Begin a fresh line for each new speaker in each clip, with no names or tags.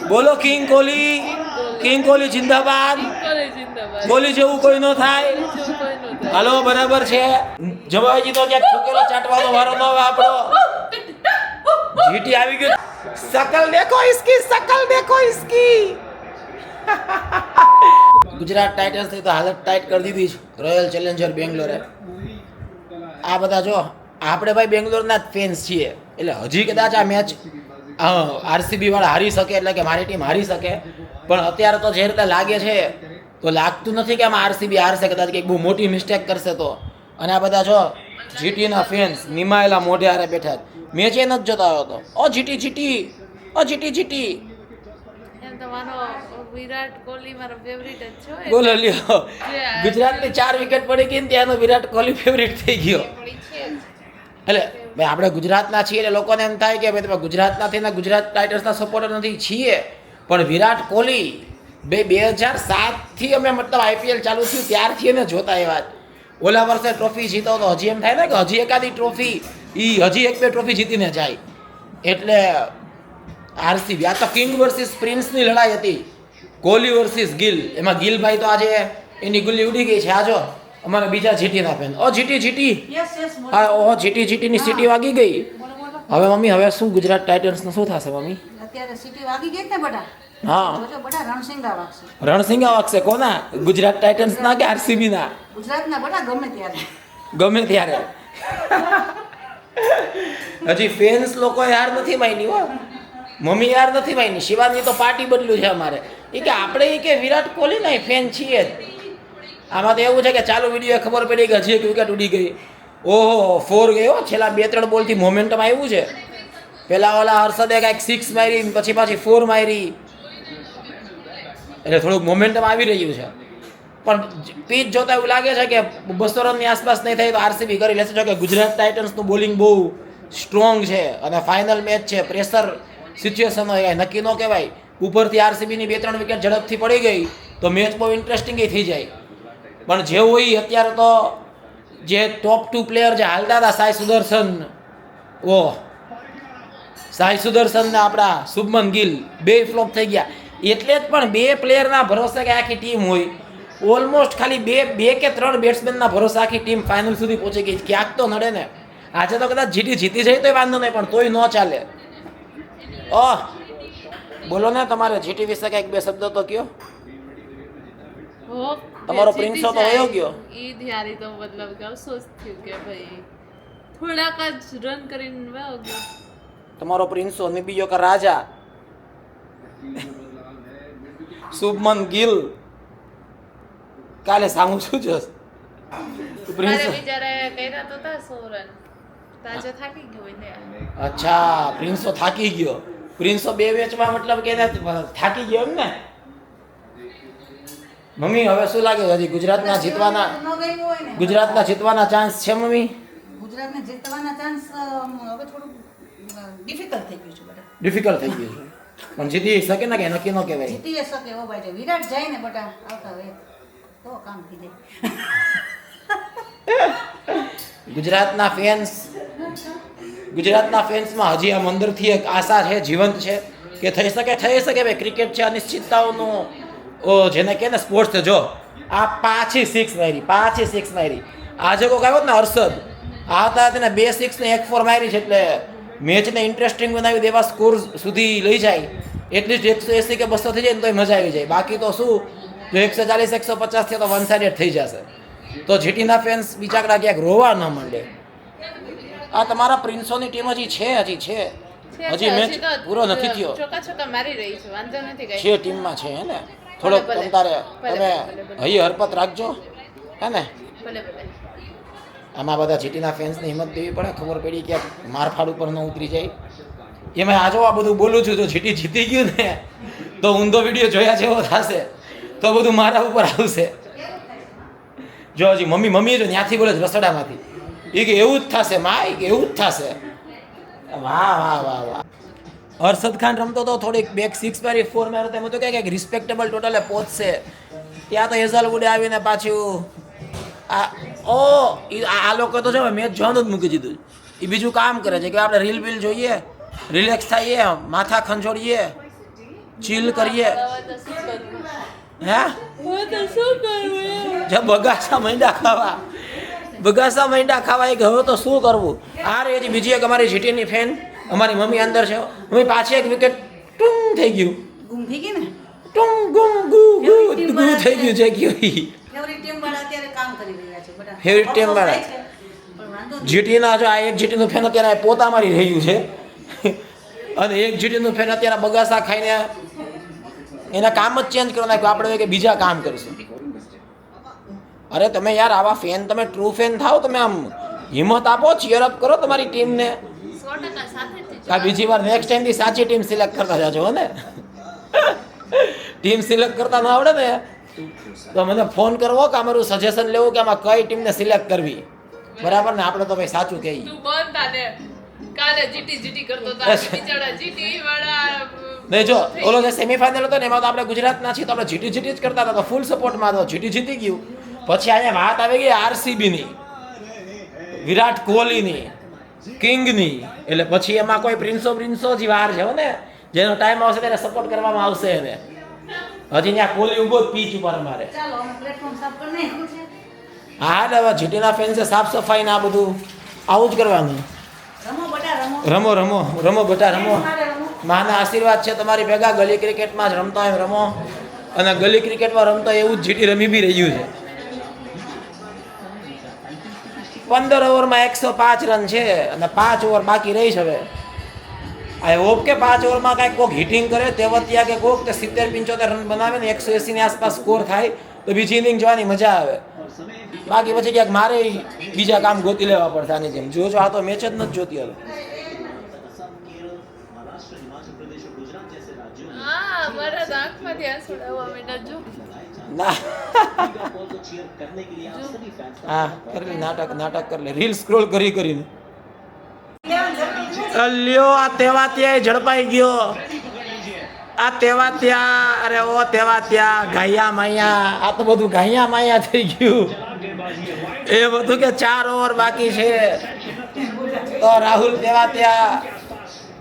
બોલો king Kohli, king Kohli જિંદાબાદ. કોહલી જેવું કોઈ ન થાય. હાલો બરાબર છે. જવાજી તો ક્યાંક છોકરો ચાટવાનો વારો ન આવે આપણો. જીટી આવી ગયો. શકલ દેખો ઇસકી, શકલ દેખો ઇસકી. ગુજરાત ટાઇટન્સ ની તો હાલત ટાઈટ કરી દીધી છે. રોયલ ચેલેન્જર બેંગ્લોરે. આ બધા જો આપણે ભાઈ બેંગ્લોરના જ ફેન્સ છીએ, એટલે હજી કદાચ આ મેચ આરસીબી વાળા હારી શકે, એટલે કે મારી ટીમ હારી શકે. પણ અત્યારે તો જે રીતે લાગે છે તો લાગતું નથી કે આમાં આરસીબી હારશે, કદાચ કંઈક બહુ મોટી મિસ્ટેક કરશે તો. અને આ બધા જો જીટીના ફેન્સ નિમાયેલા મોઢે હારે બેઠા, મેચ એ નથી જોતા હતો. ઓ જીટી જીટી, ઓ જીટી જીટી.
વિરાટ કોહલી મારો ફેવરિટ જ છે.
બોલો લ્યો, ગુજરાતની 4 વિકેટ પડી ગઈ ને ત્યાંનો વિરાટ કોહલી ફેવરિટ થઈ ગયો. એટલે ભાઈ આપણે ગુજરાતના છીએ એટલે લોકોને એમ થાય કે ભાઈ તમે ગુજરાતના થઈને ગુજરાત ટાઇટન્સના સપોર્ટર નથી. છીએ, પણ વિરાટ કોહલી 2007થી અમે મતલબ આઈપીએલ ચાલુ થયું ત્યારથી અમે જોતા એવા જ. ઓલા વર્ષે ટ્રોફી જીતો તો હજી એમ થાય ને કે હજી એકાદી ટ્રોફી હજી 1-2 ટ્રોફી જીતીને જાય. એટલે આરસીબી આ તો કિંગ વર્સિસ પ્રિન્સની લડાઈ હતી. કોહલી વર્સિસ ગિલ. એમાં ગિલભાઈ તો આજે એની ગુલ્લી ઉડી ગઈ છે. આજો અમારા બીજા જીટીના ફેન. ઓ જીટી જીટી, હા ઓ જીટી જીટીની સીટી વાગી ગઈ. હવે મમ્મી હવે શું ગુજરાત ટાઇટન્સનું શું થશે મમ્મી?
અત્યારે સીટી વાગી ગઈ ને બટા.
હા
જોજો બટા, રણસિંગા વાગશે.
રણસિંગા વાગશે. કોના? ગુજરાત ટાઇટન્સ ના કે આરસીબી ના?
ગુજરાતના બટા ગમે ત્યારે.
ગમે ત્યારે. હજી ફેન્સ લોકો યાર નથી માની હો. મમ્મી યાર નથી માની. શિવાની તો પાર્ટી બદલ્યું છે અમારે. એ કે આપણે કે વિરાટ કોહલી ના ફેન છીએ જ. આમાં તો એવું છે કે ચાલુ વિડીયો ખબર પડી કે હજી એક વિકેટ ઉડી ગઈ. ઓહો 4 ગયો. છેલ્લા 2-3 બોલથી મોમેન્ટમ આવ્યું છે. પેલા ઓલા હર્ષદે કાંઈક 6 મારી, પછી પાછી 4 મારી, એટલે થોડુંક મોમેન્ટમ આવી રહ્યું છે. પણ પીચ જોતા એવું લાગે છે કે 200 રનની આસપાસ નહીં થાય તો આરસીબી કરી લેશે. જો કે ગુજરાત ટાઇટન્સનું બોલિંગ બહુ સ્ટ્રોંગ છે અને ફાઇનલ મેચ છે. પ્રેશર સિચ્યુએશન હોય, નક્કી ન કહેવાય. ઉપરથી આરસીબીની 2-3 વિકેટ ઝડપથી પડી ગઈ તો મેચ બહુ ઇન્ટરેસ્ટિંગ થઈ જાય. પણ જે હોય અત્યારે તો જે ટોપ 2 પ્લેયર જે હાલતા હતા, સાઈ સુદર્શન, સાઈ સુદર્શન ને આપણા શુભમન ગિલ, 2 ફ્લોપ થઈ ગયા. એટલે જ પણ 2 પ્લેયરના ભરોસે કે આખી ટીમ હોય. ઓલમોસ્ટ ખાલી 2 કે 3 બેટ્સમેનના ભરોસે આખી ટીમ ફાઇનલ સુધી પહોંચી ગઈ. ક્યાંક તો નડે ને. આજે તો કદાચ જીતી જાય તોય વાંધો નહીં, પણ તોય ન ચાલે. બોલો ને, તમારે જીટી વિશે કંઈક 2 શબ્દો તો કયો. તમારો પ્રિન્સો તો વયો ગયો.
ઈ ધ્યારી તો મતલબ કે અફસોસ થયું કે ભાઈ થોડાક જ રન કરીને વયો ગયો.
તમારો પ્રિન્સો ને બીજો કે રાજા શુભમન ગિલ કાલે સામું શું જોશ.
મારે બિચારા કર્યા તો તા 100 રન. તાજો થાકી ગયો ને.
અચ્છા, પ્રિન્સો થાકી ગયો. પ્રિન્સો 2 મેચમાં મતલબ કે થાકી ગયો એમ ને. મમ્મી હવે શું લાગે હજી ગુજરાતના જીતવાના ચાન્સ છે મમ્મી?
ગુજરાતને જીતવાના ચાન્સ હવે થોડું ડિફિકલ્ટ થઈ ગયું છે બટા.
ડિફિકલ્ટ થઈ ગયું છે, પણ જીતી શકે ને કે નક્કી ન કહેવાય.
જીતી શકે હો ભાઈ. વિરાટ જાય ને બટા આવતા વે તો કામ થઈ જાય.
ગુજરાતના ફેન્સમાં હજી આમ અંદરથી એક આશા છે, જીવંત છે કે થઈ શકે ભાઈ. ક્રિકેટ છે અનિશ્ચિતતાઓનું જેને કહે ને સ્પોર્ટ્સ છે. જો આ પાછી 6 મારી. આજે કોઈક આવ્યો ને હર્ષદ, આવતા તેને 2 6 ને 1 4 મારી છે. એટલે મેચને ઇન્ટરેસ્ટિંગ બનાવી દેવા સ્કોર સુધી લઈ જાય. એટલીસ્ટ 180 કે 200 થઈ જાય ને તોય મજા આવી જાય. બાકી તો શું, જો 140 150 થી તો વન સાઇડેડ થઈ જશે. તો જીટીના ફેન્સ બિચારા ક્યાંક રોવા ન માંડે. આ તમારા પ્રિન્સોની ટીમ હજી છે. હજી મેચ પૂરો નથી થયો.
ચોકા મારી રહી છે, વાંધો નથી કઈ.
છે ટીમમાં છે હે ને. થોડોક તમે હઈ હરપત રાખજો હે ને. આમાં બધા જીટીના ફેન્સની હિંમત દેવી પડે. ખબર પડી કે મારફાડ ઉપર ન ઉતરી જાય. એમાં આજો આ બધું બોલું છું તો જીટી જીતી ગયું ને તો ઊંધો વિડીયો જોયા જેવો થશે તો બધું મારા ઉપર આવશે. જો હજી મમ્મી જો ત્યાંથી બોલે રસોડામાંથી એ કે એવું જ થશે માં, કે એવું જ થશે. વાહ. હર્ષદ ખાન રમતો તો થોડીક 6 મારી 4 મારો તેમ તો કંઈક રિસ્પેક્ટેબલ ટોટલે પહોંચશે. ત્યાં તો હેઝલવુડે આવીને પાછું આ લોકો તો છે મેચ જોવાનું જ મૂકી દીધું. એ બીજું કામ કરે છે કે આપણે રીલ જોઈએ, રિલેક્સ થઈએ, માથા ખંજોડીએ, ચીલ કરીએ
હવે તો શું કરવું?
હે
હવે તો શું કરવું એમ?
જે બગાસા મૈંડા ખાવા એક હવે તો શું કરવું. આ રહી બીજી એક અમારી જીટીની ફેન, અમારી મમ્મી અંદર છે. મમ્મી પાછી એક વિકેટ ટુંગ થઈ ગયું,
ગુમ થઈ ગઈ ને.
ટુંગ ગુમ ગુ ગુ ગુ થઈ ગયું છે ગયું ઈ.
ફેવરિટ ટીમ વાળા અત્યારે કામ કરી રહ્યા છે બધા.
Favorite team વાળા.
અફસોસ થાય છે, પણ વાંધો નહીં.
જીટીના જો આ એક જીટીનું ફેન અત્યારે પોતા મારી રહ્યું છે અને એક જીટીનું ફેન અત્યારે બગાસા ખાઈને એના કામ જ ચેન્જ કરી નાખ્યું. આપણે કે બીજા કામ કરીશું. અરે તમે યાર આવા ફેન, તમે ટ્રુ ફેન થાવ, તમે આમ હિંમત આપો, ચીયર અપ કરો તમારી ટીમને.
100% સાથેથી જ.
આ બીજી વાર નેક્સ્ટ ટાઈમથી સાચી ટીમ સિલેક્ટ કરતા જાજો ને. ટીમ સિલેક્ટ કરતા ન આવડે ને તો મને ફોન કરવો કે અમારું સજેશન લેવું કે આમાં કઈ ટીમને સિલેક્ટ કરવી. બરાબર ને? આપણે તો ભાઈ સાચું કહીએ.
તું બંધ તાને. કાલે જીટી કરતો તો આજે બિચારા જીટી વાળા
નહીં જો ઓલો જે સેમીફાઇનલ હતો ને એમાં તો આપણે ગુજરાતના છીએ તો આપણે જીટી જ કરતા હતા, તો ફૂલ સપોર્ટમાં હતો. જીટી જીતી ગયું. પછી અહીંયા વાત આવી ગઈ આરસીબીની, વિરાટ કોહલીની, કિંગની. એટલે પછી એમાં કોઈ પ્રિન્સો જ વાર છે ને, જેનો ટાઈમ આવશે ત્યારે સપોર્ટ કરવામાં આવશે એને. હજી ત્યાં કોહલી ઉભો જ પીચ ઉપર અમારે.
ચાલો અમે પ્લેટફોર્મ સાફ કરી નાખ્યું છે.
હા એટલે હવે જીટીના ફેન્સે સાફ સફાઈ ને આ બધું આવું જ કરવાનું.
રમો બટા રમો.
રમો બેટા રમો.
મારે રમો.
માના આશીર્વાદ છે તમારી ભેગા. ગલી ક્રિકેટમાં જ રમતા હોય રમો, અને ગલી ક્રિકેટમાં રમતા એવું જ જીટી રમી બી રહ્યું છે. 15 ઓવરમાં 105 રન છે અને 5 ઓવર બાકી રહી છે. હવે આઈ હોપ કે 5 ઓવરમાં કાંઈક કોઈક હિટિંગ કરે તેવતિયા કે કોઈક 70-75 રન બનાવે ને 180 ની આસપાસ સ્કોર થાય તો બીજી ઇનિંગ જોવાની મજા આવે. બાકી પછી ક્યાંક મારે બીજા કામ ગોતી લેવા પડશે આની જેમ. જો આ તો મેચ જ નથી જોતી હવે.
હા મારા આંખમાંથી આંસુ આવવા માંડ્યા જો.
ના હા કરી લે નાટક કરી લે, રીલ સ્ક્રોલ કરીને. અલ્યો આ તેવા ત્યાં ઝડપાઈ ગયો. આ તેવા ત્યાં, અરે ઓ તેવા ત્યાં ગાયા માયા. આ તો બધું ગાયા માયા થઈ ગયું. એ બધું કે 4 ઓવર બાકી છે તો રાહુલ તેવા ત્યાં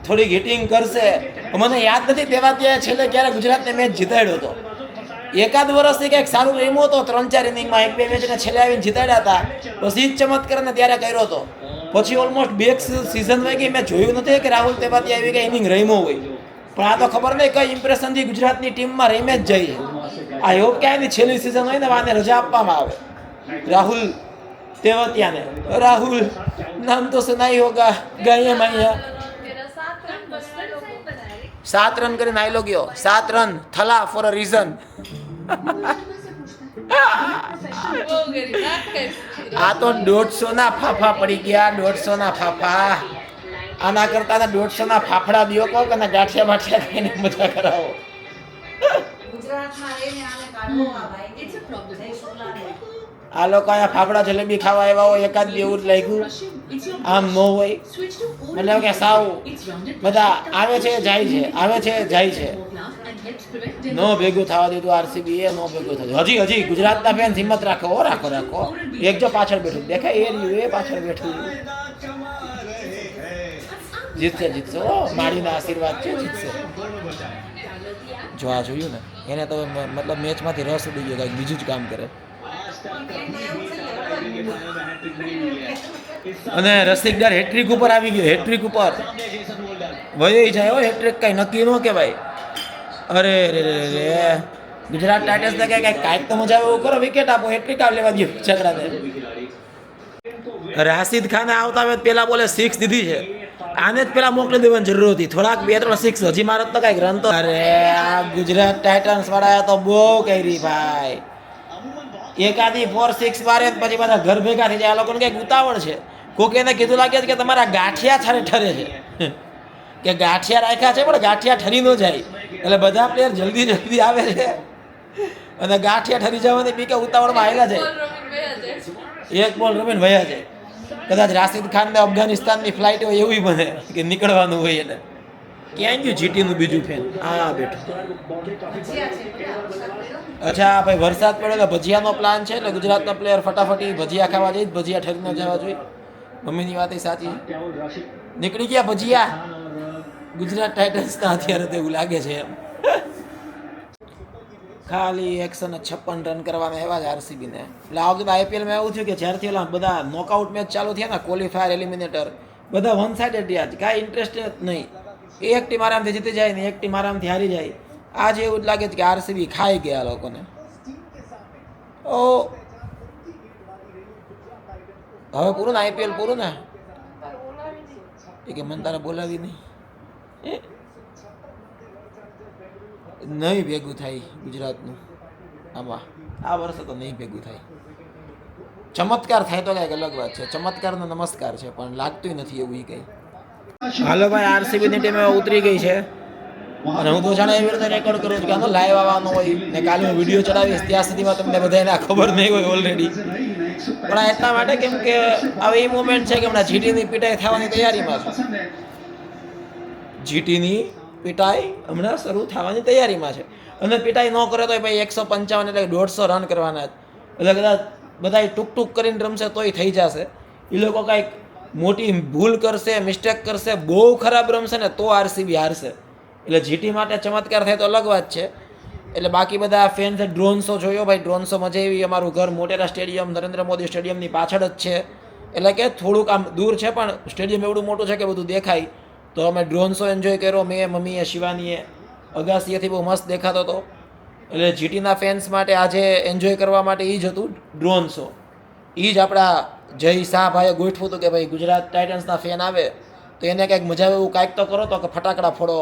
થોડીક હિટિંગ કરશે. મને યાદ નથી તેવા ત્યાં છેલ્લે ક્યારે ગુજરાતને મેચ જીતાડ્યો હતો. એકાદ વર્ષથી કંઈક સારું રમ્યો હતો, 3-4 ઇનિંગમાં 1-2 મેચને છેલ્લે આવીને જીતાડ્યા હતા. પછી જ ચમત્કારને ત્યારે કર્યો હતો. પછી ઓલમોસ્ટ 2 સિઝન વહી ગઈ. મેં જોયું નથી કે રાહુલ તેવાતી આવી કઈ ઇનિંગ રમ્યો હોય, પણ આ તો ખબર નહીં કઈ ઇમ્પ્રેશનથી ગુજરાતની ટીમમાં રમે જ જાય. આ હોપ કે આની છેલ્લી સિઝન હોય ને આને રજા આપવામાં આવે રાહુલ તેવતિયાને. રાહુલ નામ તો સુનાઈ હોગા. ગાયા માયા.
મેરા 7 રન બસ લોકો
7 રન કરીને આયલો ગયો. 7 રન થલા ફોર અ રીઝન.
બહુ ગરી નાક કરી.
આ તો 150 ના ફાફા પડી ગયા. 150 ના ફાફા. આના કરતા 150 ના ફાફડા દિયો કહો કે ગાંઠિયા બાઠિયા ખાઈને મજા કરાવો.
ગુજરાતમાં રહીને આને કાઢવો આ ભાઈ. It's a problem. જય સોલાને.
આ લોકો અહીંયા ફાફડા જલેબી ખાવા આવ્યા હોય, એકાદ બે એવું જ લાગ્યું. આમ ન હોય. મતલબ કે સાવ બધા આવે છે જાય છે, આવે છે જાય છે. નો ભેગું થવા દીધું આરસીબી એ. નો ભેગું થયું. હજી ગુજરાતના ફેન્સ હિંમત રાખો. રાખો. એક જો પાછળ બેઠું દેખાય એ રહ્યું, એ પાછળ બેઠું. જીતશે. મારીના આશીર્વાદ છે, જીતશે. જો આ જોયું ને એને તો મતલબ મેચમાંથી રસ ઉડી ગયો, કંઈક બીજું જ કામ કરે. અને રસિકદાર હેટ્રિક ઉપર આવી ગયો. હેટ્રિક ઉપર વહી જાય. હેટ્રિક કઈ નક્કી ન કહેવાય. અરે રે ગુજરાત ટાઇટન્સને કાંઈક તો મજા આવે એવું કરો. વિકેટ આપો, હેટ્રિક આપ લેવા દો છકડાને. રાશિદ ખાને આવતા હવે પેલા બોલે 6 દીધી છે. આને જ પેલા મોકલી દેવાની જરૂર હતી. થોડાક 2-3 6 હજી મારત તો કાંઈક રન તો. અરે આ ગુજરાત ટાઇટન્સ વાળા તો બહુ કરી ભાઈ. એકાદી 4-6 મારે પછી બધા ઘર ભેગા થઈ જાય. આ લોકોને કંઈક ઉતાવળ છે. કોકે એને કીધું લાગે છે કે તમારા ગાંઠિયા ઠરે છે, કે ગાંઠિયા રાખ્યા છે પણ ગાંઠિયા ઠરી ન જાય. એટલે બધા પ્લેયર જલ્દી આવે છે અને ગાંઠિયા ઠરી જવાની બીકે ઉતાવળમાં આવેલા છે.
બોલ રમીને વયા જાય.
એક બોલ રમીને વયા છે. કદાચ રાશિદ ખાનને અફઘાનિસ્તાનની ફ્લાઇટ હોય એવું બને કે નીકળવાનું હોય એને. ક્યાં ગયું જીટીનું બીજું ફેન? હા બેઠું. અચ્છા ભાઈ, વરસાદ પડ્યો એટલે ભજીયાનો પ્લાન છે. એટલે ગુજરાતના પ્લેયર ફટાફટી ભજીયા ખાવા જઈ. ભજીયા ઠરી ન જવા જોઈએ. મમ્મીની વાત એ સાચી. નીકળી ગયા ભજીયા ગુજરાત ટાઇટન્સના અત્યારે તો એવું લાગે છે એમ. ખાલી 156 રન કરવાના એવા જ આરસીબીને. એટલે આ વખતે આઈપીએલમાં એવું થયું કે જ્યારથી ઓલા બધા નોકઆઉટ મેચ ચાલુ થયા ને ક્વોલિફાયર એલિમિનેટર બધા વન સાઇડેડ રહ્યા છે, કાંઈ ઇન્ટરેસ્ટ જ નહીં. એક ટીમ આરામથી જીતી જાય ને એક ટીમ આરામથી હારી જાય. આજે એવું જ લાગે છે કે આરસીબી ખાઈ ગયા લોકોને. ઓ હવે પૂરું ને આઈપીએલ પૂરું ને એ કે મને તારે બોલાવી નહીં ભેગું થાય ગુજરાતનું આમાં આ વર્ષે તો નહીં ભેગું થાય. ચમત્કાર થાય તો કાંઈક અલગ વાત છે, ચમત્કારનો નમસ્કાર છે, પણ લાગતું નથી એવું એ કંઈ. હાલો ભાઈ, આરસીબીની ટીમ ઉતરી ગઈ છે અને હું તો જાણે એવી રીતે રેકોર્ડ કરું છું કે આનો લાઈવ આવવાનો હોય ને કાલે હું વિડીયો ચડાવીશ ત્યાં સુધીમાં તમને બધાને ખબર નહીં હોય ઓલરેડી. પણ આ એટલા માટે કેમ કે હવે એ મોમેન્ટ છે કે હમણાં જીટીની પીટાઈ થવાની તૈયારીમાં છે. જીટીની પીટાઈ હમણાં શરૂ થવાની તૈયારીમાં છે અને પીટાઈ ન કરે તો ભાઈ 155 એટલે 150 રન કરવાના જ. એટલે કદાચ બધા ટૂંક કરીને રમશે તોય થઈ જશે. એ લોકો કાંઈક મોટી ભૂલ કરશે, મિસ્ટેક કરશે, બહુ ખરાબ રમશે ને તો આરસીબી હારશે. એટલે જીટી માટે ચમત્કાર થાય તો અલગ વાત છે. એટલે બાકી બધા ફેન્સે ડ્રોન શો જોયો ભાઈ, ડ્રોન શો મજા આવી. અમારું ઘર મોટેરા સ્ટેડિયમ નરેન્દ્ર મોદી સ્ટેડિયમની પાછળ જ છે, એટલે કે થોડુંક આમ દૂર છે પણ સ્ટેડિયમ એવડું મોટું છે કે બધું દેખાય. તો અમે ડ્રોન શો એન્જોય કર્યો, મેં, મમ્મીએ, શિવાનીએ. અગાસીએથી બહુ મસ્ત દેખાતો હતો. એટલે જીટીના ફેન્સ માટે આજે એન્જોય કરવા માટે એ જ હતું ડ્રોન શો. એ જ આપણા જય શાહ ભાઈએ ગોઠવું હતું કે ભાઈ ગુજરાત ટાઇટન્સના ફેન આવે તો એને કંઈક મજા આવે એવું કાંઈક તો કરો, તો કે ફટાકડા ફોડો,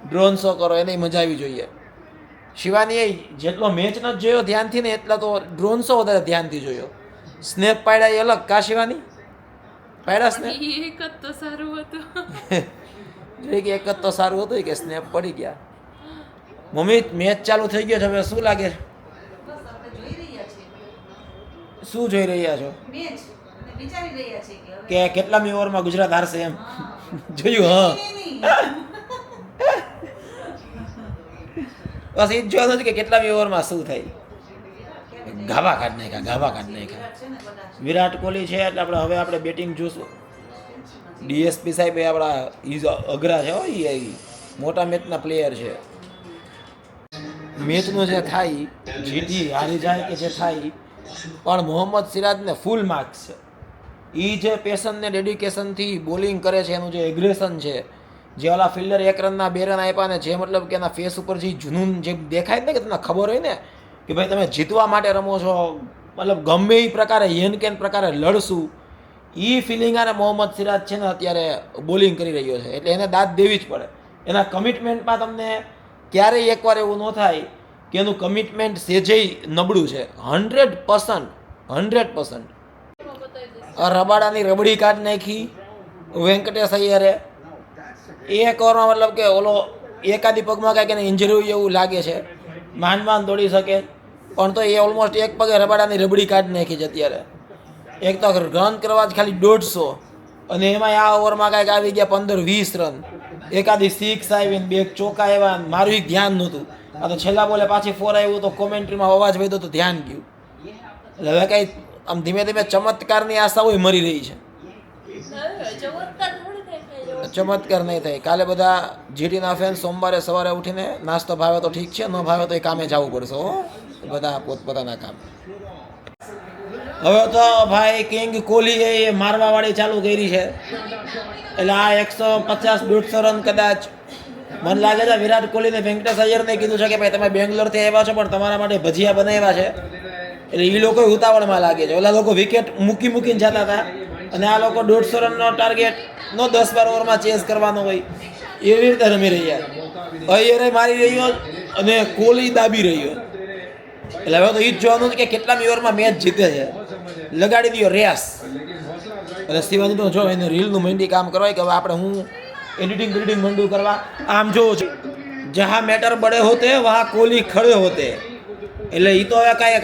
ડ્રોન શો કરો, એને મજા આવી જોઈએ. શિવાનીએ જેટલો મેચ નથી જોયો ધ્યાનથી ને એટલા તો ડ્રોન શો વધારે ધ્યાનથી જોયો. સ્નેપ પાડ્યા એ અલગ, કા શિવાની પાડ્યા સ્નેપ?
એક જ તો સારું હતું.
એક જ તો સારું હતું કે સ્નેપ પડી ગયા. મમ્મી મેચ ચાલુ થઈ ગયો છે, હવે શું લાગે?
બસ આપણે જોઈ રહ્યા છીએ
શું જોઈ રહ્યા છો?
મેચ અને વિચારી રહ્યા છીએ કે હવે
કે કેટલામી ઓવરમાં ગુજરાત હારશે એમ જોયું? હા,
નહીં.
બસ એ જ જોવાનું છે કે કેટલામી ઓવરમાં શું થાય. ગાભા કાઢ નાખ્યા.
છે ને બધા
વિરાટ કોહલી છે એટલે આપણે બેટિંગ જોશું. ડીએસપી સાહેબ એ આપણા ઈઝ અઘરા છે હો, એ મોટા મેચના પ્લેયર છે. મેચનું જે થાય, જીતી હારી જાય કે જે થાય, પણ મોહમ્મદ સિરાજને ફૂલ માર્ક્સ છે. એ જે પેશન ને ડેડિકેશનથી બોલિંગ કરે છે, એનું જે એગ્રેશન છે, જે ઓલા ફિલ્ડર 1 રનના 2 રન આપ્યા ને જે મતલબ કે એના ફેસ ઉપર જે જુનૂન જે દેખાય ને કે તમને ખબર હોય ને કે ભાઈ તમે જીતવા માટે રમો છો, મતલબ ગમે એ પ્રકારે હેન કેન પ્રકારે લડશું, એ ફિલિંગ આને મોહમ્મદ સિરાજ છે ને અત્યારે બોલિંગ કરી રહ્યો છે. એટલે એને દાદ દેવી જ પડે. એના કમિટમેન્ટમાં તમને ક્યારેય એકવાર એવું ન થાય કે એનું કમિટમેન્ટ સેજેય નબળું છે. 100%. રબાડાની રબડી કાઢ નાખી વેંકટેશ અય્યરે. એક ઓવરમાં મતલબ કે ઓલો એકાદી પગમાં કાંઈક એને ઇન્જરી હોય એવું લાગે છે, માંડ દોડી શકે, પણ તો એ ઓલમોસ્ટ એક પગે રબાડાની રબડી કાઢી નાખી છે અત્યારે. એક તો રન કરવા જ ખાલી 150 અને એમાં આ ઓવરમાં કાંઈક આવી ગયા 15-20 રન. એકાદી 6 આવીને 2 ચોકા આવ્યા, મારું એક ધ્યાન નહોતું. આ તો છેલ્લા બોલે પાછી 4 આવ્યું તો કોમેન્ટ્રીમાં અવાજ વધ્યો તો ધ્યાન ગયું. એટલે હવે કાંઈ આમ ધીમે ધીમે ચમત્કારની આશાઓ મરી રહી છે. ચમત્કાર નહીં થાય. કાલે બધા જીટીના ફેન સોમવારે સવારે ઉઠીને નાસ્તો ભાવે તો ઠીક છે, ન ભાવે તો એ કામે જવું પડશે હો, બધા પોતપોતાના કામ. હવે તો ભાઈ કિંગ કોહલીએ એ મારવાવાળી ચાલુ કરી છે. એટલે આ 150-150 રન કદાચ મને લાગે છે વિરાટ કોહલીને વેંકટેશ અય્યરને કીધું છે કે ભાઈ તમે બેંગ્લોરથી આવ્યા છો પણ તમારા માટે ભજીયા બનાવ્યા છે. એટલે એ લોકો ઉતાવળમાં લાગે છે. ઓલા લોકો વિકેટ મૂકીને જતા હતા અને આ લોકો 150 રનનો ટાર્ગેટ નો 10-12 ઓવરમાં ચેસ કરવાનો હોય એવી રીતે રમી રહ્યા. અય્યરે મારી રહ્યો અને કોહલી દાબી રહ્યો. એટલે હવે તો એ જ જોવાનું છે કે કેટલામી ઓવરમાં મેચ જીતે છે. લગાડી દો રેસ. એટલે શિવાની તો જો એને રીલનું મહેંદી કામ કરવાય કે હવે આપણે હું એડિટિંગ મંડું કરવા. આમ જો જहाँ મેટર બડે હોતે વहाँ કોહલી ખડે હોતે. એટલે એ તો હવે કાંઈ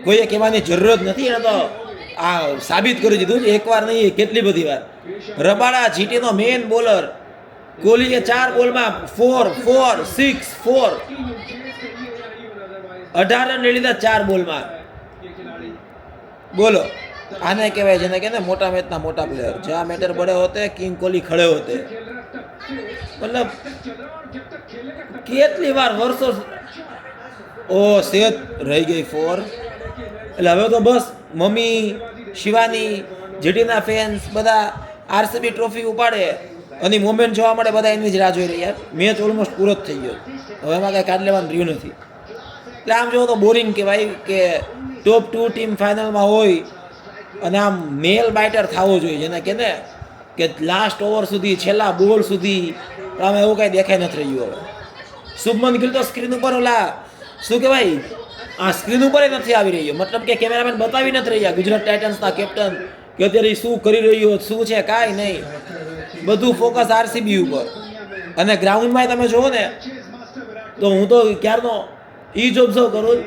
કોઈએ કહેવાની જરૂરત નથી. એને તો આ સાબિત કરી દીધું છે એકવાર નહીં કેટલી બધી વાર. રબાડા જીટીનો મેઇન બોલર, કોહલીએ 4 બોલમાં 4, 6, 4 18 રન લઈ લીધા 4 બોલમાં. બોલો આને કહેવાય જેને કે ને મોટા મેચના મોટા પ્લેયર. જ્યાં મેટર બડે હોતે કિંગ કોહલી ખડે હોતે. મતલબ કેટલી વાર વર્ષો ઓ સેત રહી ગઈ 4. એટલે હવે તો બસ મમ્મી, શિવાની, જીટીના ફેન્સ બધા આરસીબી ટ્રોફી ઉપાડે અને મોમેન્ટ જોવા મળે, બધા એની જ રાહ જોઈ રહ્યા. મેચ ઓલમોસ્ટ પૂરો જ થઈ ગયો, હવે એમાં કાંઈ કાઢ લેવાનું રહ્યું નથી. એટલે આમ જોવો તો બોરિંગ કહેવાય કે ટોપ 2 ટીમ ફાઇનલમાં હોય અને આમ નેલ બાઇટર થવો જોઈએ, જેને કે ને કે લાસ્ટ ઓવર સુધી, છેલ્લા બોલ સુધી. પણ આમાં એવું કાંઈ દેખાઈ નથી રહ્યું. હવે શુભમન ગિલ તો સ્ક્રીન ઉપર ઓલા શું કહેવાય, આ સ્ક્રીન ઉપર નથી આવી રહ્યો, મતલબ કે કેમેરામેન બતાવી નથી રહ્યા ગુજરાત ટાઇટન્સના કેપ્ટન કે અત્યારે શું કરી રહ્યો, શું છે, કાંઈ નહીં. બધું ફોકસ આરસીબી ઉપર. અને ગ્રાઉન્ડમાં તમે જુઓ ને તો હું તો ક્યારનો એ જ ઓબ્ઝર્વ કરું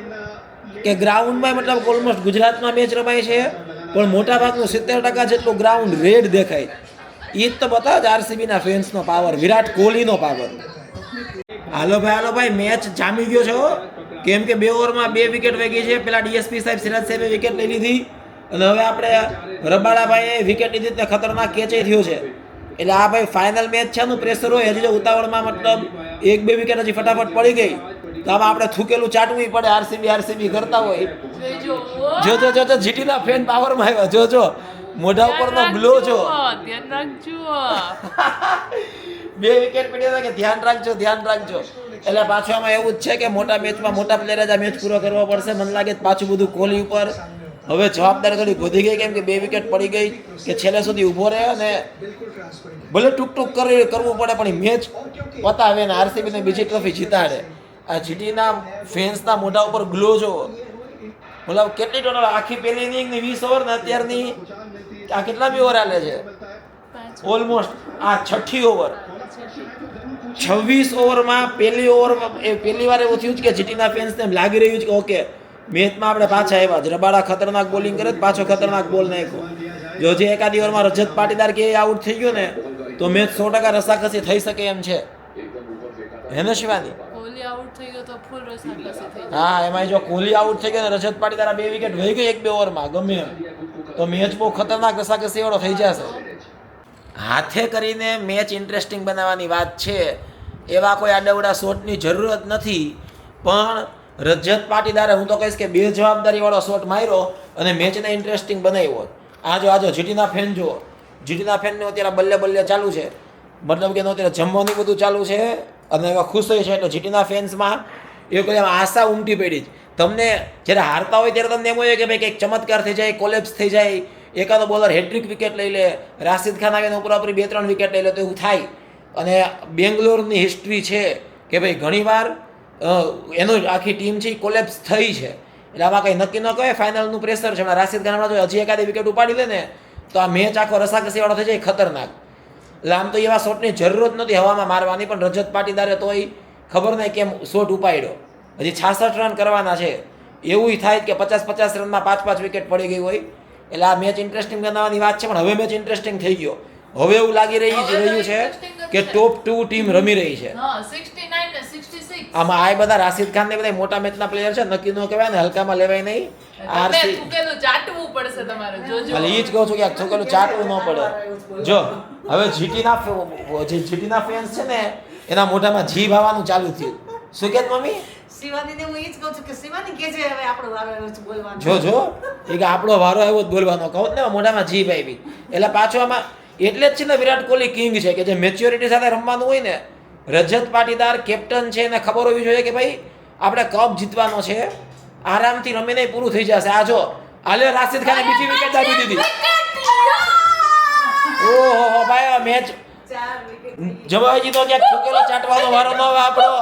કે ગ્રાઉન્ડમાં મતલબ ઓલમોસ્ટ ગુજરાતમાં મેચ રમાય છે, પણ મોટાભાગનું 70% જેટલું ગ્રાઉન્ડ રેડ દેખાય. એ જ તો બતાવે છે આરસીબીના ફેન્સનો પાવર, વિરાટ કોહલીનો પાવર. હાલો ભાઈ મેચ જામી ગયો છે હો. કેમ કે 2 ઓવરમાં 2 વિકેટ વહી ગઈ છે. પેલા ડીએસપી સાહેબ, સિરાજ સાહેબે વિકેટ લઈ લીધી અને હવે આપણે રબાડાભાઈએ વિકેટ લીધી તે ખતરનાક કેચે થયો છે. એટલે આ ભાઈ ફાઇનલ મેચ છે, એનું પ્રેશર હોય. હજી જો ઉતાવળમાં મતલબ 1-2 વિકેટ હજી ફટાફટ પડી ગઈ તો આમાં આપણે થૂકેલું ચાટવું પડે. આરસીબી કરતા હોય. જો જીટીના ફેન પાવરમાં આવ્યા. જો મોઢા ઉપરનો ગ્લો જો.
ધ્યાન રાખજો.
2 વિકેટ પડ્યા કે ધ્યાન રાખજો. એટલે પાછું આમાં એવું જ છે કે મોટા મેચમાં મોટા પ્લેયરે જ આ મેચ પૂરો કરવો પડશે. મને લાગે પાછું બધું કોહલી ઉપર હવે જવાબદારી થોડી વધી ગઈ, કેમ કે 2 વિકેટ પડી ગઈ કે છેલ્લે સુધી ઊભો રહે અને ભલે ટૂંક કરવું પડે પણ મેચ પતાવે ને આરસીબીને બીજી ટ્રોફી જીતાડે. આ જીટીના ફેન્સના મોઢા ઉપર ગ્લો જો. મતલબ કેટલી ટોટલ આખી પહેલી ઇનિંગની 20 ઓવર ને અત્યારની આ કેટલામી ઓવર હાલે છે? ઓલમોસ્ટ આ 6ઠી ઓવર. 26 ઓવરમાં પહેલી વાર એવું થયું છે કે જીટીના ફેન્સને એમ લાગી રહ્યું છે કે ઓકે મેચમાં આપણે પાછા આવ્યા જ. રબાડા ખતરનાક બોલિંગ કરે, પાછો ખતરનાક બોલ નાખ્યો. જો જે એકાદી ઓવરમાં રજત પાટીદાર કે આઉટ થઈ ગયો ને તો મેચ 100% રસાકસી થઈ શકે એમ છે. હે ને શિવાની?
કોહલી આઉટ થઈ ગયો તો ફૂલ રસાકસી થઈ જાય.
હા, એમાં જો કોહલી આઉટ થઈ ગયો ને રજત પાટીદાર 2 વિકેટ વહી ગઈ 1-2 ઓવરમાં ગમે એમ, તો મેચ બહુ ખતરનાક રસાકસી વાળો થઈ જશે. હાથે કરીને મેચ ઇન્ટરેસ્ટિંગ બનાવવાની વાત છે, એવા કોઈ આડાવડા શોટની જરૂરત નથી. પણ રજત પાટીદારે હું તો કહીશ કે 2 જવાબદારીવાળો શોટ માર્યો અને મેચને ઇન્ટરેસ્ટિંગ બનાવ્યો. આજો જીટીના ફેન જુઓ. જીટીના ફેનને અત્યારે બલ્લે ચાલુ છે, મતલબ કે અત્યારે જમવાનું બધું ચાલુ છે અને એવા ખુશ હોય છે. એટલે જીટીના ફેન્સમાં એ કોઈ આશા ઉમટી પડી જ. તમને જ્યારે હારતા હોય ત્યારે તમને એમ હોય કે ભાઈ કંઈક ચમત્કાર થઈ જાય, કોલેપ્સ થઈ જાય, એકાદો બોલર હેટ્રિક વિકેટ લઈ લે, રાશિદ ખાન આવીને ઉપરાપરી 2-3 વિકેટ લઈ લે તો એવું થાય. અને બેંગ્લોરની હિસ્ટ્રી છે કે ભાઈ ઘણીવાર એનું આખી ટીમ છે એ કોલેપ્સ થઈ છે. એટલે આમાં કંઈ નક્કી ન કહેવાય. ફાઇનલનું પ્રેશર છે. હમણાં રાશિદ ખાન હમણાં હજી એકાદી વિકેટ ઉપાડી લે ને તો આ મેચ આખો રસાકસીવાળો થઈ જાય, ખતરનાક. એટલે આમ તો એવા શોટની જરૂરત નથી હવામાં મારવાની, પણ રજત પાટીદારે તોય ખબર નહીં કેમ શોટ ઉપાડ્યો. હજી 66 રન કરવાના છે. એવું થાય કે 50 રનમાં 5 વિકેટ પડી ગઈ હોય. એટલે આ મેચ ઇન્ટરેસ્ટિંગ બનાવવાની વાત છે, પણ હવે મેચ ઇન્ટરેસ્ટિંગ થઈ ગયો. હવે એવું લાગી રહ્યું છે કે ટોપ 2 ટીમ રમી રહી છે.
હા, 69 ને 66.
આમાં આ બધા રાશિદ ખાન ને બધા મોટા મેચના પ્લેયર છે, નક્કી ન કહેવાય ને હલકામાં લેવાય નહીં.
તમે થૂકેલું ચાટવું પડશે તમારે, જોજો.
એટલે એ જ કહું છું કે આ છોકરું ચાટવું ન પડે. જો હવે જીટીના ફેન્સ છે ને એના મોઢામાં જીભ આવવાનું ચાલુ થયું. શું કે મમ્મી?
શિવાનીને હું એ જ કહું છું કે શિવાની કે છે હવે આપણો વારો આવ્યો છે બોલવાનો.
જો એ કે આપણો વારો આવ્યો જ બોલવાનો, કહું ને મોઢામાં જીભ આવી. એટલે પાછો આમાં એટલે જ છે ને વિરાટ કોહલી કિંગ છે કે જે મેચ્યોરિટી સાથે રમવાનું હોય ને. રજત પાટીદાર કેપ્ટન છે એને ખબર હોવી જોઈએ કે ભાઈ આપણે કપ જીતવાનો છે, આરામથી રમીને પૂરું થઈ જશે. આ જો હાલે રાશિદ ખાને બીજી વિકેટ દાબી દીધી. ઓહો ભાઈ આ મેચ
4 વિકેટ
જવાજી તો ક્યાંક છોકેલો ચાટવાનો વારો ન આવે આપણો.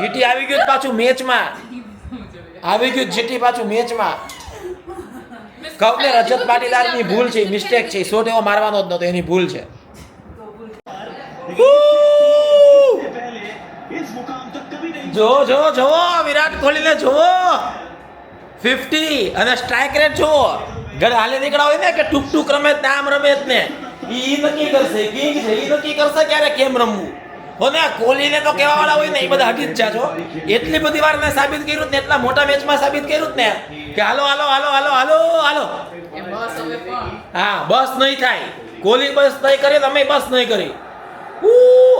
જીટી આવી ગયું પાછું મેચમાં, જીટી પાછું મેચમાં. કહું ને રજત પાટીદારની ભૂલ છે, મિસ્ટેક છે. શોટ એવો મારવાનો જ નતો, એની ભૂલ છે. જો વિરાટ કોહલીને જુઓ 50 અને સ્ટ્રાઇક રેટ જુઓ. ઘરે હાલે નીકળ્યા હોય ને કે ટૂંક રમે આમ રમે જ ને ઈ નક્કી કરશે. કિંગ છે, ઈ નક્કી કરશે ક્યારે કેમ રમવું. હોને કોહલીને તો કહેવા વાળા હોય ને એ બધા હટી જ જાજો. એટલી બધી વાર મેં સાબિત કર્યું ને, એટલા મોટા મેચમાં સાબિત કર્યું ને કે હાલો.
એ બસ હવે પણ
હા, બસ નહીં થાય. કોહલી બસ નહીં કરે, તમે બસ નહીં કરી.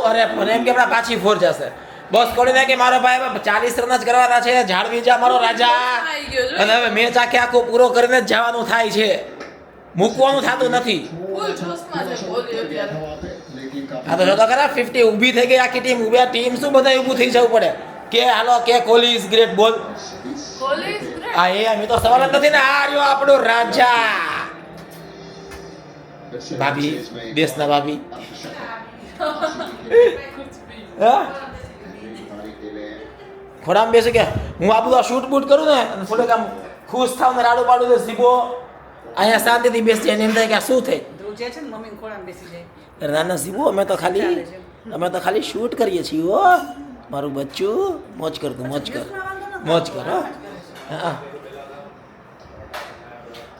અરે પણ એમ કે આપણા પાછી ફોર જશે. બસ કોઈને કે મારો ભાઈ હવે 40 રન જ કરવાના છે, જાળવી જા મારો રાજા.
આવી ગયો જો.
અને હવે મેચ આખો પૂરો કરીને જ જવાનું થાય છે, મૂકવાનું થતું નથી.
ફૂલ જોશમાં છે કોહલી અત્યારે.
આ તો જો તો ખરા 50 ઊભી થઈ ગઈ આખી ટીમ. ઊભી ટીમ શું બધા ઊભું થઈ જવું પડે કે હાલો કે કોહલી ઇઝ ગ્રેટ બોલ.
Kohli is great.
આ એ તો સવાલ જ નથી ને. આ રહ્યો આપણો રાજા ભાભી, દેશના ભાભી. હા ખોડામાં બેસી કે હું આ બધું શૂટ બૂટ કરું ને અને થોડુંક આમ ખુશ થાવ ને રાડું પાડું તો સીબો અહીંયા શાંતિથી બેસી જાય ને એમ થાય કે આ શું થાય.
ધ્રુવ જે છે ને મમ્મી ખોળામાં બેસી જાય.
નાના સીબો અમે તો ખાલી શૂટ કરીએ છીએ. હો મારું બચ્ચું મોજ કર, તું મોજ કર, મોજ કર. હા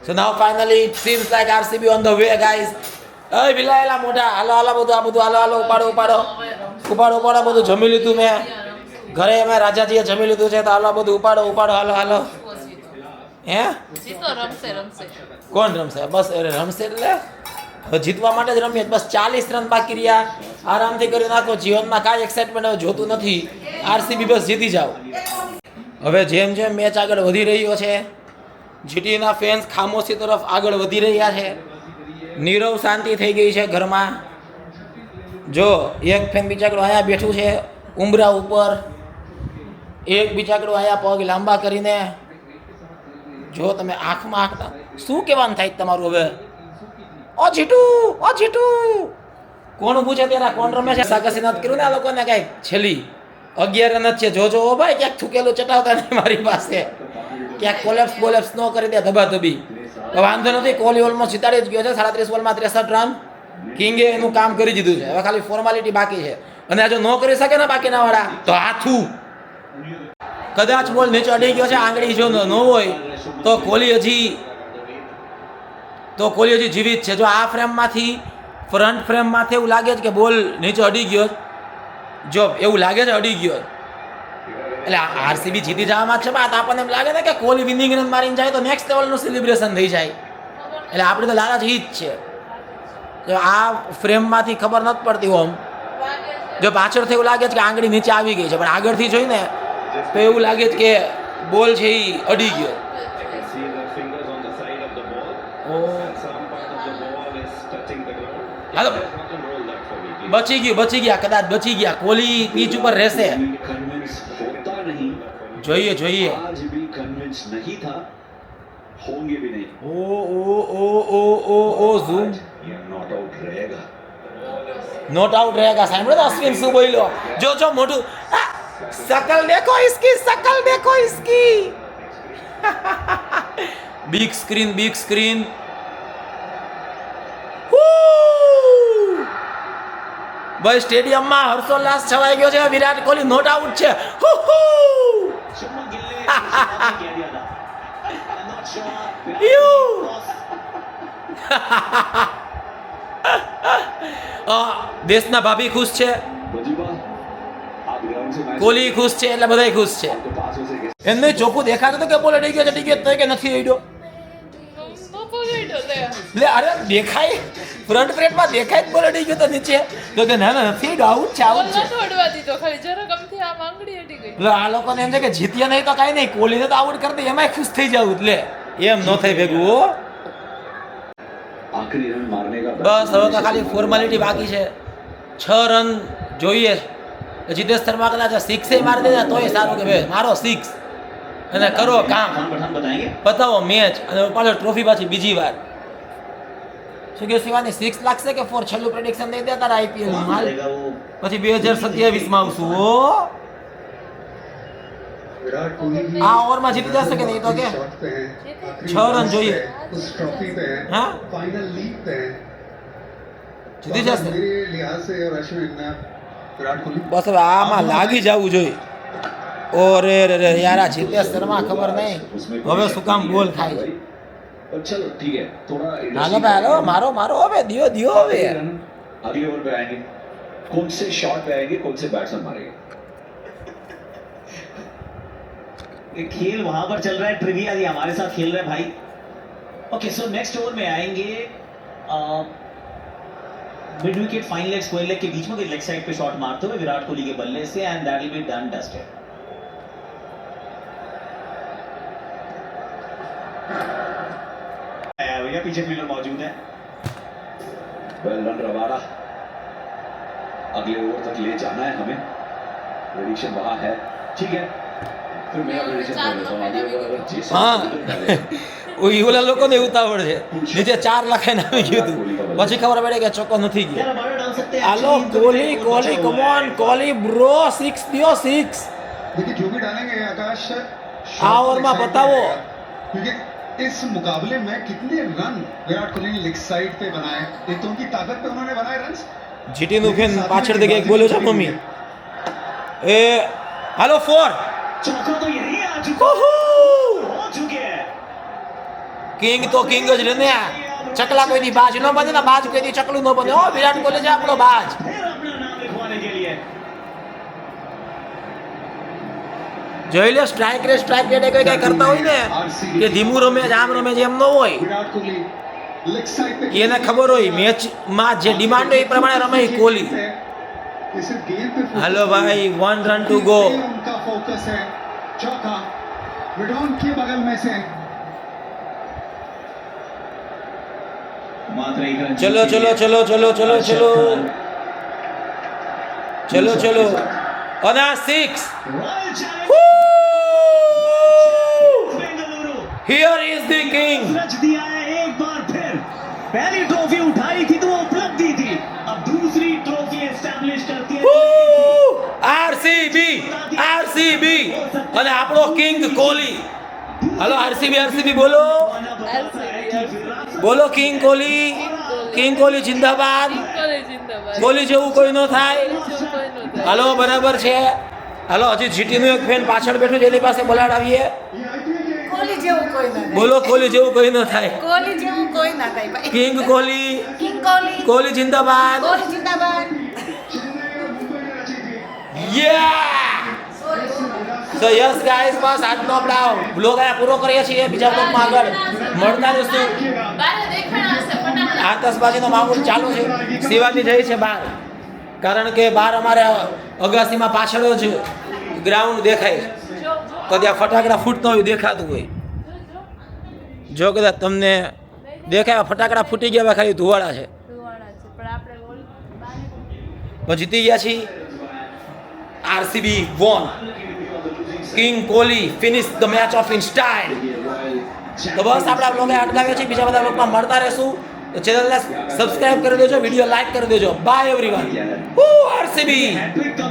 So now finally it seems like RCB on the way guys. Hey વિલાયેલા મોઢા, હાલો બધું આ બધું હાલો ઉપાડો બધું જમી લીધું મેં ઘરે. અમે રાજાજીએ જમી લીધું છે તો હાલો બધું ઉપાડો હાલો. હે
જીતો રમશે.
કોણ રમશે? બસ રમશે એટલે હવે જીતવા માટે જ રમીએ. બસ 40 રન બાકી રહ્યા, આરામથી કરી નાખો. જીવનમાં કાંઈ એક્સાઇટમેન્ટ હવે જોતું નથી. RCB બસ જીતી જાઓ. હવે જેમ મેચ આગળ વધી રહ્યો છે, જીટીના ફેન્સ ખામોશી તરફ આગળ વધી રહ્યા છે. નીરવ શાંતિ થઈ ગઈ છે ઘરમાં. જો એક ફેન બિચાકડો અહીંયા બેઠું છે ઉંબરા ઉપર, એક બિચાકડો અહીંયા પગ લાંબા કરીને. જો તમે આંખમાં આંખતા શું કહેવાનું થાય તમારું હવે? ઓ જીટુ કોણ ઊભું છે ત્યારે? કોણ રમે છે? સાકસી નથી કર્યું ને આ લોકોને કાંઈ? છેલ્લી 11 રન જ છે. જોજો ઓ ભાઈ, ક્યાંક થૂકેલું ચટાવતા નહીં મારી પાસે, ક્યાંક કોલેપ્સ ન કરી દે ધબાધબી. વાંધો નથી, કોહલી ઓલમોસ્ટ જીતાડી જ ગયો છે. 37 બોલમાં 63 રન. કિંગે એનું કામ કરી દીધું છે. હવે ખાલી ફોર્માલિટી બાકી છે. અને જો ન કરી શકે ને બાકીના વાળા તો હાથું કદાચ બોલ નીચે અડી ગયો છે, આંગળી જો ન હોય તો કોહલી હજી જીવિત છે. જો આ ફ્રેમમાંથી ફ્રન્ટ ફ્રેમમાંથી એવું લાગે છે કે બોલ નીચે અડી ગયો, જો એવું લાગે છે અડી ગયો, એટલે RCB જીતી જવામાં જ છે. બાદ આપણને એમ લાગે ને કે કોહલી વિનિંગ રન મારીને જાય તો નેક્સ્ટ લેવલનું સેલિબ્રેશન થઈ જાય. એટલે આપણે તો લાલચ ઈ જ છે. જો આ ફ્રેમમાંથી ખબર નથી પડતી ઓમ, જો પાછળથી એવું લાગે છે કે આંગળી નીચે આવી ગઈ છે, પણ આગળથી જોઈને તો એવું લાગે છે કે બોલ છે એ અડી ગયો. હાલો બચી ગયા કદાચ બચી ગયા. કોહલી પીચ ઉપર રહેશે. જોઈએ
आज भी कन्विंस नहीं था, होंगे भी नहीं.
ओ ઝૂમ
ये नॉट आउट रहेगा.
नॉट आउट रहेगा. સાંભળો તો અશ્વિન શું બોલ્યો? જો મોટું શકલ દેખો इसकी બિગ સ્ક્રીન. ભાઈ સ્ટેડિયમમાં હર્ષોલ્લાસ છવાઈ ગયો છે. વિરાટ કોહલી નોટ આઉટ છે.
शुभमन गिल ने कह दिया था. I'm not sure.
દેશના ભાભી ખુશ છે,
बजीबा, आप ग्राउंड से मैच
કોહલી ખુશ છે, એટલે બધાય ખુશ છે.
आपके पासों से कैसे
એમને ચોખ્ખું દેખાતું હતું કે બોલ અડી ગયો તો કે નથી અડ્યો. લે અરે દેખાય ફ્રન્ટ ફ્રેમમાં દેખાય જ બોલ અડી ગયો તો નીચે તો કે ના નથી અડ્યો, આઉટ છે.
ખાલી જરા ગમથી આમ આંગળી અડી ગઈ.
એટલે આ લોકોને એમ છે કે જીત્યા નહીં તો કાંઈ નહીં, કોહલીને તો આઉટ કરી દે એમાંય ખુશ થઈ જવું. એટલે એમ ન થઈ ભેગું. હો
आखिरी रन मारने का
બસ હવે તો ખાલી ફોર્માલિટી બાકી છે. 6 રન જોઈએ. જીતેશ શર્મા કદાચ 6 મારી દે ને તોય સારું કે ભાઈ મારો 6 અને કરો કામ,
पठान बताएंगे.
બતાવો મેચ અને પાછો ટ્રોફી પાછી બીજી વાર. શું કે શિવાની 6 લાગશે કે 4? છેલ્લું પ્રેડિક્શન દઈ દે તારા IPL નું હાલ, પછી 2027 માં આવશું. ઓ
विराट कोहली भी
આ ઓવરમાં જીતી જશે કે નહીં તો કે
शॉट पे हैं,
6 रन જોઈએ.
उस ट्रॉफी पे हैं,
हाँ?
फाइनल लीग पे हैं.
જીતી
तो
જશે.
मेरे लिहाज से और अश्विन विराट कोहली
બસ હવે આમાં લાગી જવું જોઈએ. ઓ રે યાર આ જીતેશ શર્મા ખબર નહીં હવે શું કામ બોલ ખાય છે.
और चलो ठीक है, थोड़ा
હાલો ભાઈ હાલો મારો હવે દિયો હવે.
रन अगले ओवर पे आएंगे. कौन से शॉट पे आएंगे, कौन से बैट्समैन मारेंगे.
ये खेल वहां पर चल रहा है, ट्रिविया ये हमारे साथ खेल रहे हैं भाई. ओके सो नेक्स्ट ओवर में आएंगे mid wicket fine leg square leg के बीच में लेग साइड पे शॉट मारते हुए विराट कोहली के बल्ले से and that will be done dusted भैया पीछे फील्डर मौजूद है
वेल डन रबाडा अगले ओवर तक ले जाना है हमें प्रेडिक्शन वहां है ठीक है फिर मेरा प्रेडिक्शन कर देता हूं आगे अगर जीत
હા ઓલા લોકોને ઉતાવળ છે નીચે 4 લખાઈને આવી ગયું હતું પછી ખબર પડી કે ચોક્કો નથી ગયો
यार रबाडा डाल सकते हैं
હાલો Kohli Kohli come on Kohli bro 6 દિયો 6
देखिए जो भी डालेंगे आकाश
हाँ, और माँ बताओ।
क्योंकि इस मुकाबले में कितने रन विराट कोहली ने लेग साइड पे बनाए एक तो उनकी ताकत पे उन्होंने बनाए रन
જીટી નું ફેન પાછળ થી એક બોલ્યો છે મમ્મી એ હાલો 4
चौका तो यही आ चुका हो चुके हैं
કિંગ તો કિંગ જ રહે ને ચકલા કોઈ દી બાજ ન બને ને બાજ કોઈ દી ચકલું ન બને ઓ વિરાટ કોહલી છે આપણો બાજ
फिर अपना नाम लिखवाने के लिए
જોઈ લે સ્ટ્રાઇક રેટ કોઈ કઈ કરતા હોય ને કે ધીમું રમે છે, આમ રમે છે એમ ન હોય
विराट कोहली लेग साइड पे
એને ખબર હોય મેચ માં જે ડિમાન્ડ હોય એ પ્રમાણે રમે એ કોહલી
ये सिर्फ गेंद पे focus
हेलो भाई,
नहीं है।
1 run to go।
ये उनका फोकस है चौका मिडॉन के बगल में से
मात्र एक रन
चलो चलो चलो चलो चलो चलो चलो चलो और 6
royal Challengers Bengaluru
here is the king
रच दिया है एक बार फिर पहली ट्रॉफी उठाई थी तो वो उपलब्धि थी अब दूसरी ट्रॉफी एस्टैब्लिश करती है
આરસીબી આરસીબી અને આપણો કિંગ કોહલી હાલો આરસીબી બોલો બોલો કિંગ કોહલી જિંદાબાદ
કોહલી જિંદાબાદ
કોહલી જેવું કોઈ ન થાય
જો કોઈ નો થાય
હાલો બરાબર છે હાલો હજી જીટી નું એક ફેન પાછળ બેઠું છે એની પાસે બોલાડાવીએ
કોહલી જેવું કોઈ ના થાય
બોલો કોહલી જેવું કોઈ ન થાય
કોહલી જેવું કોઈ ના થાય ભાઈ
કિંગ કોહલી
કિંગ કોહલી
કોહલી જિંદાબાદ
કોહલી જિંદાબાદ
સો યસ ગાઈસ બસ આજનો આપણા બ્લોગ આ પૂરો કરીએ છીએ બીજા બ્લોગમાં આગળ મળતા રહીશું
બારે દેખાણા હશે ફટાફટ
આતશબાજીનો માહોલ ચાલુ છે શિવાજી જાય છે બહાર કારણ કે બહાર અમારે અગાસીમાં પાછળ જ ગ્રાઉન્ડ દેખાય છે
જો
તો ત્યાં ફટાકડા ફૂટતા હોય દેખાતું હોય જો કદાચ તમને દેખાય ફટાકડા ફૂટી ગયા હોય ખાલી ધુવાડા છે
ધુવાણા છે પણ આપણે ઓલ બારે
પણ જીતી ગયા છીએ RCB won king Kohli finish the match off in style તો બસ આપણા બ્લોગે અટકાવ્યા છે બીજા બધા બ્લોગમાં મળતા રહેશું તો ચેનલને સબસ્ક્રાઇબ કરી દેજો વિડીયો લાઈક કરી દેજો બાય એવરીવન આરસીબી
हैट्रिक का